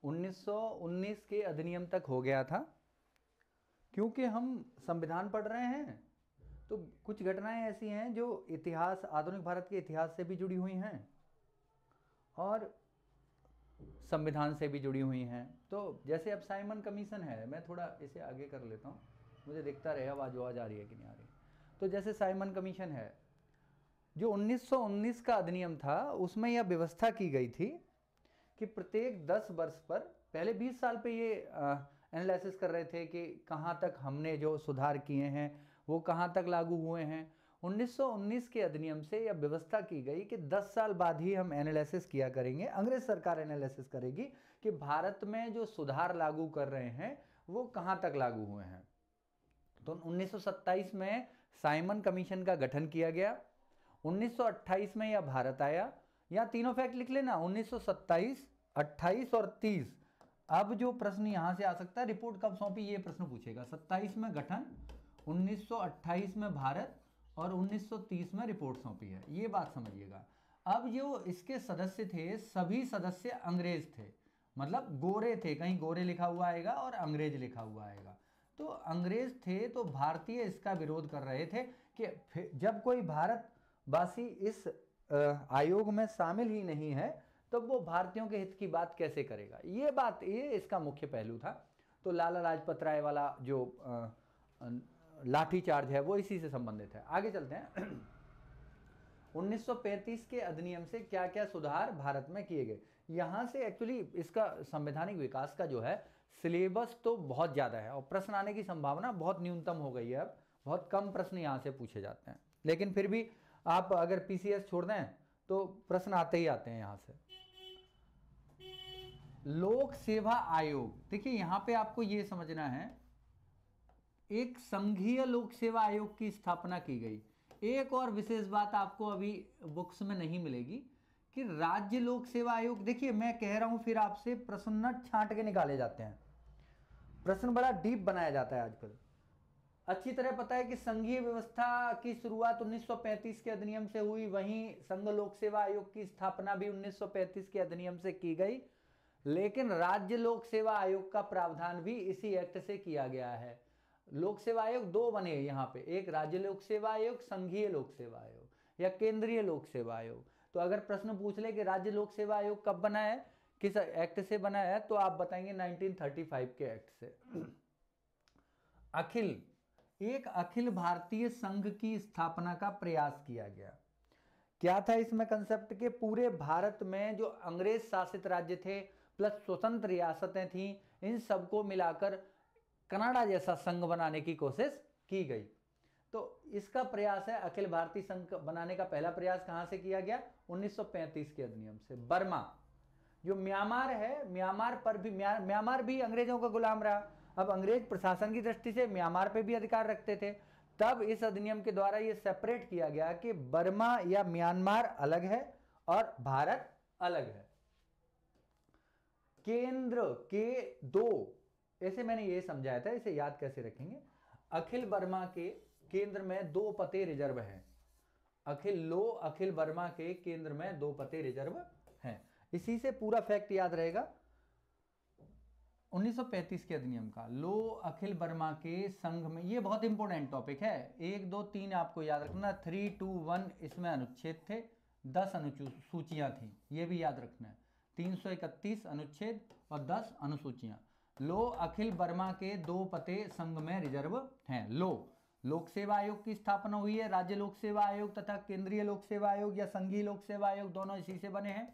1919 के अधिनियम तक हो गया था। क्योंकि हम संविधान पढ़ रहे हैं तो कुछ घटनाएं ऐसी हैं जो इतिहास, आधुनिक भारत के इतिहास से भी जुड़ी हुई हैं और संविधान से भी जुड़ी हुई हैं। तो जैसे अब साइमन कमीशन है, मैं थोड़ा इसे आगे कर लेता हूँ, मुझे दिखता रहे आवाज़ आ रही है कि नहीं आ रही। तो जैसे साइमन कमीशन है, जो 1919 का अधिनियम था, उसमें यह व्यवस्था की गई थी कि प्रत्येक 10 वर्ष पर, पहले 20 साल पे ये एनालिसिस कर रहे थे कि कहाँ तक हमने जो सुधार किए हैं वो कहाँ तक लागू हुए हैं। 1919 के अधिनियम से यह व्यवस्था की गई कि 10 साल बाद ही हम एनालिसिस किया करेंगे, अंग्रेज सरकार एनालिसिस करेगी कि भारत में जो सुधार लागू कर रहे हैं वो कहाँ तक लागू हुए हैं। तो 1927 में साइमन कमीशन का गठन किया गया। 1928 में यह भारत आया। यहाँ तीनों फैक्ट लिख लेना, 1927, 28 और 30। अब जो प्रश्न यहां से आ सकता है, रिपोर्ट कब सौंपी, ये प्रश्न पूछेगा। 27 में गठन, 1928 में भारत और 1930 में रिपोर्ट सौंपी है, ये बात समझिएगा। अब जो इसके सदस्य थे, सभी सदस्य अंग्रेज थे, मतलब गोरे थे, कहीं गोरे लिखा हुआ आएगा और अंग्रेज लिखा हुआ आएगा। तो अंग्रेज थे, तो भारतीय इसका विरोध कर रहे थे कि जब कोई भारतवासी इस आयोग में शामिल ही नहीं है तो वो भारतीयों के हित की बात कैसे करेगा। ये इसका मुख्य पहलू था। तो लाला लाजपत राय वाला जो लाठीचार्ज है वो इसी से संबंधित है। आगे चलते हैं। 1935 के अधिनियम से क्या क्या सुधार भारत में किए गए। यहां से एक्चुअली इसका संवैधानिक विकास का जो है सिलेबस तो बहुत ज़्यादा है और प्रश्न आने की संभावना बहुत न्यूनतम हो गई है। अब बहुत कम प्रश्न यहां से पूछे जाते हैं, लेकिन फिर भी आप अगर पीसीएस छोड़ दें तो प्रश्न आते ही आते हैं यहां से। लोक सेवा आयोग, देखिए यहां पे आपको यह समझना है, एक संघीय लोक सेवा आयोग की स्थापना की गई। एक और विशेष बात आपको अभी बुक्स में नहीं मिलेगी कि राज्य लोक सेवा आयोग, देखिए मैं कह रहा हूं फिर आपसे प्रश्न न छांट के निकाले जाते हैं, प्रश्न बड़ा डीप बनाया जाता है आजकल। अच्छी तरह पता है कि संघीय व्यवस्था की शुरुआत 1935 के अधिनियम से हुई, वहीं संघ लोक सेवा आयोग की स्थापना भी 1935 के अधिनियम से की गई, लेकिन राज्य लोक सेवा आयोग का प्रावधान भी इसी एक्ट से किया गया है। लोक सेवा आयोग दो बने यहां पे, एक राज्य लोक सेवा आयोग, संघीय लोक सेवा आयोग या केंद्रीय लोक सेवा आयोग। तो अगर प्रश्न पूछ ले कि राज्य लोक सेवा आयोग कब बना है, किस एक्ट से बना है, तो आप बताएंगे 1935 के एक्ट से। अखिल भारतीय संघ की स्थापना का प्रयास किया गया। क्या था इसमें कंसेप्ट के, पूरे भारत में जो अंग्रेज शासित राज्य थे प्लस स्वतंत्र रियासतें थीं, इन सबको मिलाकर कनाडा जैसा संघ बनाने की कोशिश की गई। तो इसका प्रयास है, अखिल भारतीय संघ बनाने का पहला प्रयास कहां से किया गया, 1935 के अधिनियम से। बर्मा, जो म्यांमार है, म्यांमार भी अंग्रेजों का गुलाम रहा। अब अंग्रेज प्रशासन की दृष्टि से म्यांमार पे भी अधिकार रखते थे, तब इस अधिनियम के द्वारा यह सेपरेट किया गया कि बर्मा या म्यांमार अलग है और भारत अलग है। केंद्र के दो, ऐसे मैंने ये समझाया था, इसे याद कैसे रखेंगे। अखिल बर्मा के केंद्र में 2 पते रिजर्व हैं। अखिल बर्मा के केंद्र में 2 पते रिजर्व हैं। इसी से पूरा फैक्ट याद रहेगा 1935 के अधिनियम का। लो अखिल बर्मा के संघ में, ये बहुत इंपॉर्टेंट टॉपिक है, 1 2 3 आपको याद रखना। 3 2 1 इसमें अनुच्छेद थे, 10 अनुसूचियां थी, ये भी याद रखना है। 331 अनुच्छेद और 10 अनुसूचियां। लो अखिल बर्मा के 2 पते संघ में रिजर्व हैं। लोक सेवा आयोग की स्थापना हुई है, राज्य लोक सेवा आयोग तथा केंद्रीय लोक सेवा आयोग या संघीय लोक सेवा आयोग दोनों इसी से बने हैं।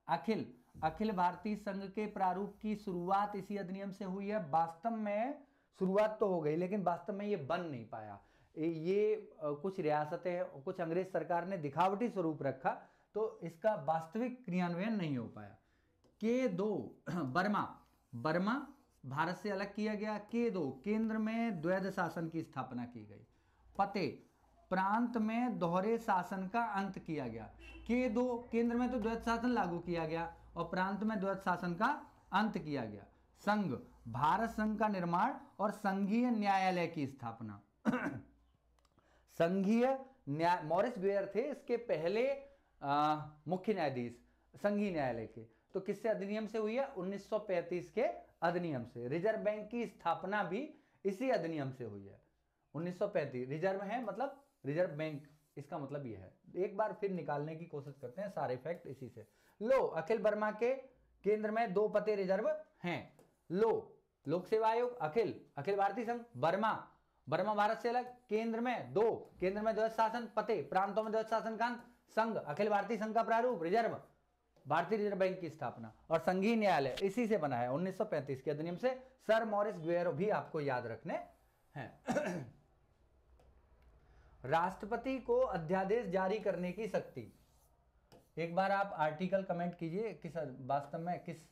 अखिल भारतीय संघ के प्रारूप की शुरुआत इसी अधिनियम से हुई है। वास्तव में शुरुआत तो हो गई, लेकिन वास्तव में ये बन नहीं पाया। ये कुछ रियासतें, कुछ अंग्रेज सरकार ने दिखावटी स्वरूप रखा, तो इसका वास्तविक क्रियान्वयन नहीं हो पाया। बर्मा भारत से अलग किया गया। केंद्र में द्वैध शासन की स्थापना की गई। पते, प्रांत में दोहरे शासन का अंत किया गया। केंद्र में तो द्वैध शासन लागू किया गया और प्रांत में द्वैध शासन का अंत किया गया। संघ, भारत संघ का निर्माण और संघीय न्यायालय की स्थापना। संघीय न्याय, मॉरिस बेयर थे इसके पहले मुख्य न्यायाधीश संघीय न्यायालय के। तो किससे अधिनियम से हुई है? 1935 के अधिनियम से। रिजर्व बैंक की स्थापना भी इसी अधिनियम से हुई है। 1935 रिजर्व है मतलब रिजर्व बैंक, इसका मतलब यह है। एक बार फिर निकालने की कोशिश करते हैं सारे फैक्ट इसी से। लो, अखिल वर्मा के केंद्र में 2 पते रिजर्व हैं। लो, लोक सेवा आयोग अखिल, अखिल भारतीय संघ वर्मा, वर्मा भारत से अलग, केंद्र में 2, केंद्र में द्वैध शासन पते, प्रांतों में द्वैध शासन कांड, संघ, अखिल भारतीय संघ का प्रारूप रिजर्व, भारतीय रिजर्व बैंक की स्थापना और संघीय न्यायालय इसी से बना है 1935 के अधिनियम से। सर मॉरिस गुएरो भी आपको याद रखने हैं। राष्ट्रपति को अध्यादेश जारी करने की शक्ति, एक बार आप आर्टिकल कमेंट कीजिए किस वास्तव में किस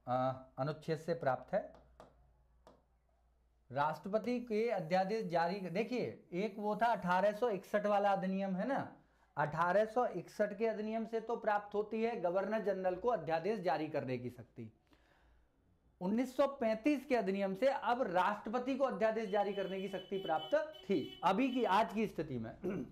अनुच्छेद से प्राप्त है। राष्ट्रपति के अध्यादेश जारी, देखिए एक वो था 1861 वाला अधिनियम है ना, 1861 के अधिनियम से तो प्राप्त होती है गवर्नर जनरल को अध्यादेश जारी करने की शक्ति। 1935 के अधिनियम से अब राष्ट्रपति को अध्यादेश जारी करने की शक्ति प्राप्त थी। अभी की आज की स्थिति में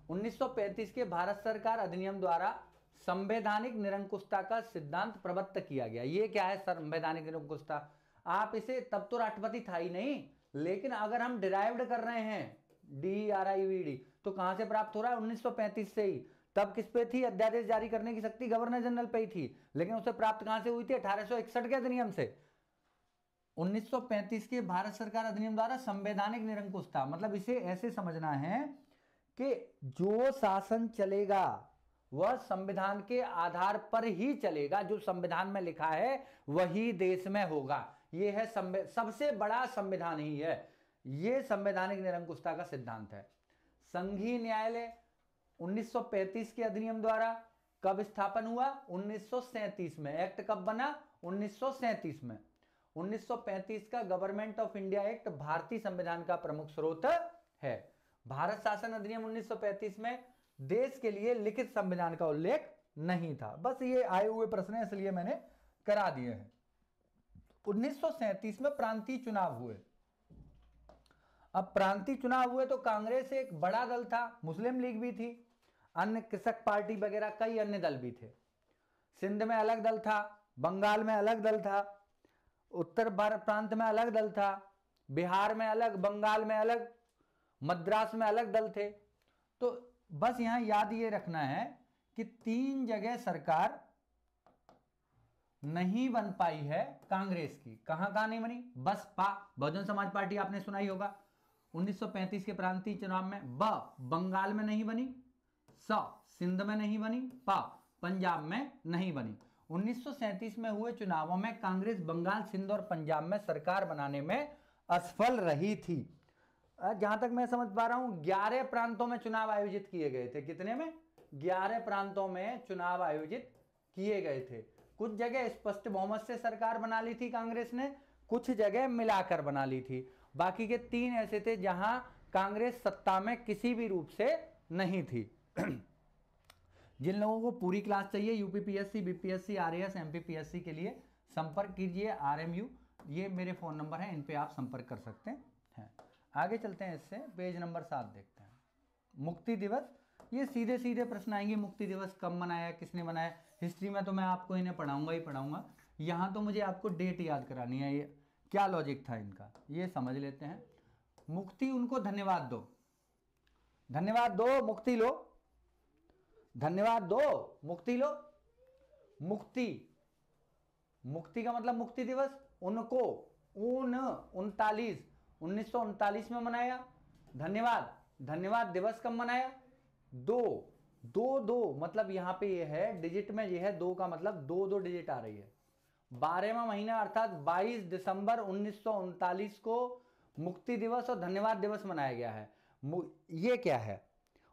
1935 के भारत सरकार अधिनियम द्वारा संवैधानिक निरंकुशता का सिद्धांत प्रवत्त किया गया। ये क्या है संवैधानिक निरंकुशता? आप इसे, तब तो राष्ट्रपति था ही नहीं, लेकिन अगर हम डिराइव्ड कर रहे हैं DRIVD तो कहां से प्राप्त हो रहा है? 1935 से ही। तब किस पे थी अध्यादेश जारी करने की शक्ति? गवर्नर जनरल पे ही थी, लेकिन उसे प्राप्त कहां से हुई थी? 1861 के अधिनियम से। 1935 के भारत सरकार अधिनियम द्वारा संवैधानिक निरंकुशता, मतलब इसे ऐसे समझना है कि जो शासन चलेगा वह संविधान के आधार पर ही चलेगा, जो संविधान में लिखा है वही देश में होगा। यह है सबसे बड़ा संविधान ही है, यह संवैधानिक निरंकुशता का सिद्धांत है। संघीय न्यायालय 1935 के अधिनियम द्वारा कब स्थापन हुआ? 1937 में। एक्ट कब बना? 1937 में। 1935 का गवर्नमेंट ऑफ इंडिया एक्ट भारतीय संविधान का प्रमुख स्रोत है। भारत शासन अधिनियम 1935 में देश के लिए लिखित संविधान का उल्लेख नहीं था। बस ये आए हुए प्रश्न है इसलिए मैंने करा दिए हैं। 1937 में प्रांतीय चुनाव हुए। अब प्रांतीय चुनाव हुए तो कांग्रेस एक बड़ा दल था, मुस्लिम लीग भी थी, अन्य कृषक पार्टी वगैरह कई अन्य दल भी थे। सिंध में अलग दल था, बंगाल में अलग दल था, उत्तर भारत प्रांत में अलग दल था, बिहार में अलग, बंगाल में अलग, मद्रास में अलग दल थे। तो बस यहां याद ये रखना है कि 3 जगह सरकार नहीं बन पाई है कांग्रेस की। कहां नहीं बनी? बसपा, बहुजन समाज पार्टी आपने सुना ही होगा। 1935 के प्रांतीय चुनाव में ब बंगाल में नहीं बनी, स सिंध में नहीं बनी, प पंजाब में नहीं बनी। 1937 में हुए चुनावों में कांग्रेस बंगाल, सिंध और पंजाब में सरकार बनाने में असफल रही थी। जहां तक मैं समझ पा रहा हूं 11 प्रांतों में चुनाव आयोजित किए गए थे। कितने में? 11 प्रांतों में चुनाव आयोजित किए गए थे। कुछ जगह स्पष्ट बहुमत से सरकार बना ली थी कांग्रेस ने, कुछ जगह मिलाकर बना ली थी। बाकी के 3 ऐसे थे जहां कांग्रेस सत्ता में किसी भी रूप से नहीं थी। जिन लोगों को पूरी क्लास चाहिए यूपीपीएससी, बीपीएससी, आरएएस, एमपीपीएससी के लिए संपर्क कीजिए RMU, ये मेरे फोन नंबर है, इन पे आप संपर्क कर सकते हैं। आगे चलते हैं, इससे पेज नंबर 7 देखते हैं। मुक्ति दिवस, ये सीधे सीधे प्रश्न आएंगे। मुक्ति दिवस कब मनाया, किसने मनाया? हिस्ट्री में तो मैं आपको इन्हें पढ़ाऊंगा ही पढ़ाऊंगा, यहाँ तो मुझे आपको डेट याद करानी है। ये क्या लॉजिक था इनका, ये समझ लेते हैं। मुक्ति, उनको धन्यवाद दो, धन्यवाद दो, मुक्ति लो, धन्यवाद दो, मुक्ति लो। मुक्ति, मुक्ति का मतलब मुक्ति दिवस। उनको 1939 में मनाया। धन्यवाद, धन्यवाद दिवस कब मनाया? 2 मतलब यहां पे ये है डिजिट में, ये है 2 का मतलब 2 डिजिट आ रही है। 12वां महीना अर्थात 22 दिसंबर 1939 को मुक्ति दिवस और धन्यवाद दिवस मनाया गया है। ये क्या है?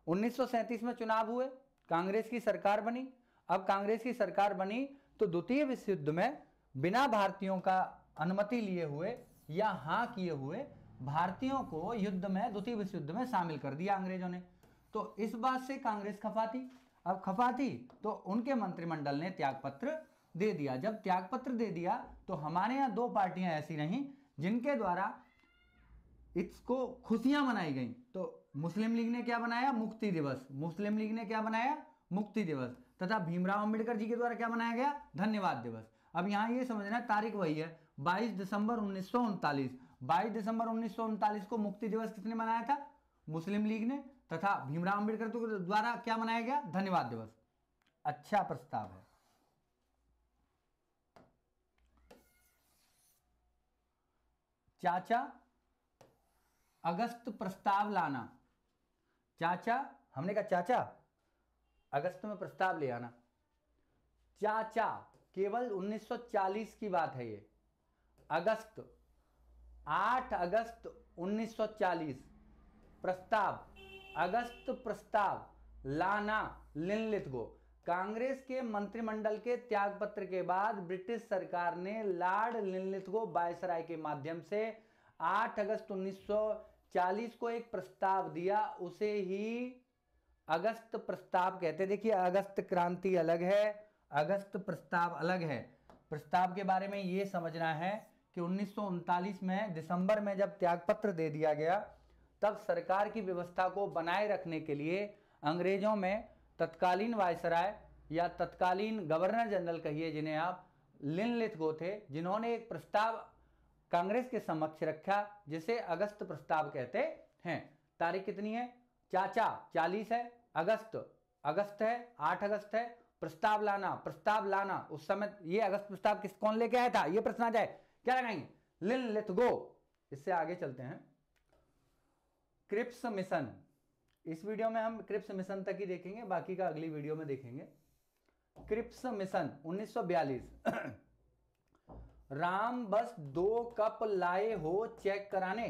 1937 में चुनाव हुए, कांग्रेस की सरकार बनी। अब कांग्रेस की सरकार बनी तो द्वितीय विश्व युद्ध में बिना भारतीयों का अनुमति लिए हुए या हाँ किए हुए भारतीयों को युद्ध में, द्वितीय विश्व युद्ध में शामिल कर दिया अंग्रेजों ने। तो इस बात से कांग्रेस खफा थी। अब खफा थी तो उनके मंत्रिमंडल ने त्यागपत्र दे दिया। जब त्यागपत्र दे दिया तो हमारे यहाँ 2 पार्टियां ऐसी रहीं जिनके द्वारा इसको खुशियां मनाई गई। तो मुस्लिम लीग ने क्या बनाया? मुक्ति दिवस। मुस्लिम लीग ने क्या बनाया? मुक्ति दिवस। तथा भीमराव अंबेडकर जी के द्वारा क्या मनाया गया, धन्यवाद दिवस। अब यहाँ ये समझना तारीख वही है 22 दिसंबर 1939। 22 दिसंबर 1939 को मुक्ति दिवस किसने मनाया था, मुस्लिम लीग ने, तथा भीमराव अंबेडकर के द्वारा क्या मनाया गया, धन्यवाद दिवस। अच्छा प्रस्ताव है। चाचा अगस्त प्रस्ताव लाना। चाचा, हमने कहा चाचा अगस्त में प्रस्ताव ले आना। चाचा केवल 1940 की बात है ये। अगस्त 8 अगस्त 1940 प्रस्ताव, अगस्त प्रस्ताव लाना लिनलिथगो। कांग्रेस के मंत्रिमंडल के त्यागपत्र के बाद ब्रिटिश सरकार ने लॉर्ड लिनलिथगो वायसराय के माध्यम से 8 अगस्त 1940 को एक प्रस्ताव दिया, उसे ही अगस्त प्रस्ताव कहते। देखिए अगस्त क्रांति अलग है, अगस्त प्रस्ताव अलग है। प्रस्ताव के बारे में यह समझना है कि 1939 में दिसंबर में जब त्यागपत्र दे दिया गया, तब सरकार की व्यवस्था को बनाए रखने के लिए अंग्रेजों में तत्कालीन वायसराय या तत्कालीन गवर्नर जनरल कहिए जिन्हें आप, लिनलिथगो थे, जिन्होंने एक प्रस्ताव कांग्रेस के समक्ष रखा जिसे अगस्त प्रस्ताव कहते हैं। तारीख कितनी है, चाचा 40 है, अगस्त है, 8 अगस्त है, प्रस्ताव लाना उस समय ये अगस्त प्रस्ताव कौन लेके आया था, ये प्रश्न आ जाए क्या लगाएंगे, लिनलिथगो। इससे आगे चलते हैं। क्रिप्स मिशन, इस वीडियो में हम क्रिप्स मिशन तक ही देखेंगे, बाकी का अगली वीडियो में देखेंगे। Cripps mission 1942। राम बस 2 कप लाए हो चेक कराने।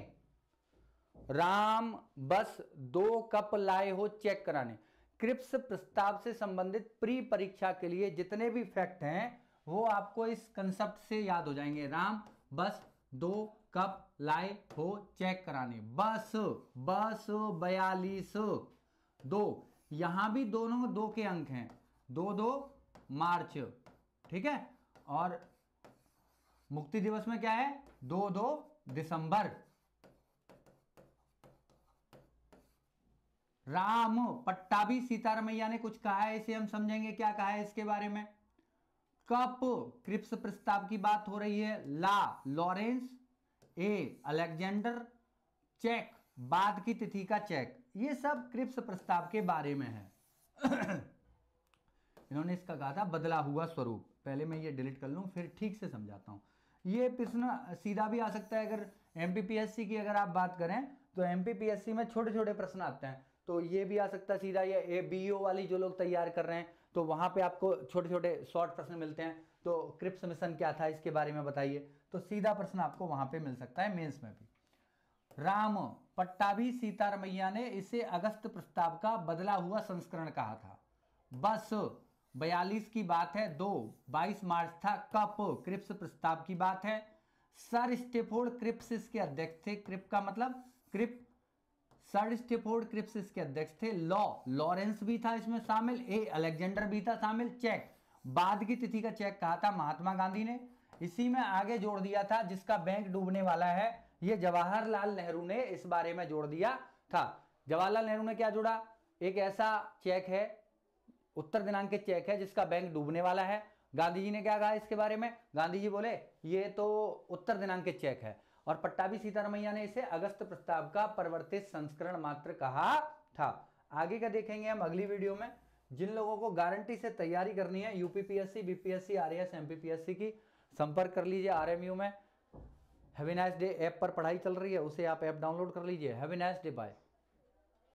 राम बस 2 कप लाए हो चेक कराने। क्रिप्स प्रस्ताव से संबंधित प्री परीक्षा के लिए जितने भी फैक्ट हैं वो आपको इस कंसेप्ट से याद हो जाएंगे। राम बस 2 कप लाए हो चेक कराने। बस 42 2, यहां भी दोनों 2 के अंक हैं, 2 मार्च, ठीक है। और मुक्ति दिवस में क्या है, 2 दिसंबर। राम पट्टाभी सीतारमैया ने कुछ कहा है, इसे हम समझेंगे क्या कहा है इसके बारे में। कप क्रिप्स प्रस्ताव की बात हो रही है। ला लॉरेंस, ए अलेक्जेंडर, चेक बाद की तिथि का चेक, ये सब क्रिप्स प्रस्ताव के बारे में है। इन्होंने इसका कहा था बदला हुआ स्वरूप। पहले मैं ये डिलीट कर लूं फिर ठीक से समझाता हूं। ये प्रश्न सीधा भी आ सकता है, अगर एमपीपीएससी की अगर आप बात करें तो एमपीपीएससी में छोटे छोटे प्रश्न आते हैं, तो ये भी आ सकता है सीधा। ये बीईओ वाली जो लोग तैयार कर रहे हैं तो वहां पे आपको छोटे छोटे शॉर्ट प्रश्न मिलते हैं, तो क्रिप्स मिशन क्या था इसके बारे में बताइए, तो सीधा प्रश्न आपको वहां पे मिल सकता है मेंस में भी। राम पट्टाभी सीतारमैया ने इसे अगस्त प्रस्ताव का बदला हुआ संस्करण कहा था। बस 42 की बात है, 22 मार्च था। कप क्रिप्स प्रस्ताव की बात है। सर स्टेफोर्ड क्रिप्स इसके अध्यक्ष थे। क्रिप का मतलब क्रिप, सर स्टेफोर्ड क्रिप्स इसके अध्यक्ष थे। लॉरेंस भी था इसमें शामिल, ए अलेक्जेंडर भी था शामिल। चेक बाद की तिथि का चेक कहा था महात्मा गांधी ने। इसी में आगे जोड़ दिया था जिसका बैंक डूबने वाला है, ये जवाहरलाल नेहरू ने इस बारे में जोड़ दिया था। जवाहरलाल नेहरू ने क्या जोड़ा, एक ऐसा चेक है, उत्तर दिनांक के चेक है जिसका बैंक डूबने वाला है। गांधी जी ने क्या कहा इसके बारे में, गांधी जी बोले ये तो उत्तर दिनांक के चेक है, और पट्टाभी सीतारमैया ने इसे अगस्त प्रस्ताव का परिवर्तित संस्करण मात्र कहा था। आगे का देखेंगे हम अगली वीडियो में। जिन लोगों को गारंटी से तैयारी करनी है यूपीपीएससी, बीपीएससी, आरएएस, एमपीपीएससी की, संपर्क कर लीजिए आरएमयू में। Have a nice day app पर पढ़ाई चल रही है, उसे आप ऐप डाउनलोड कर लीजिए। Have a nice day, bye.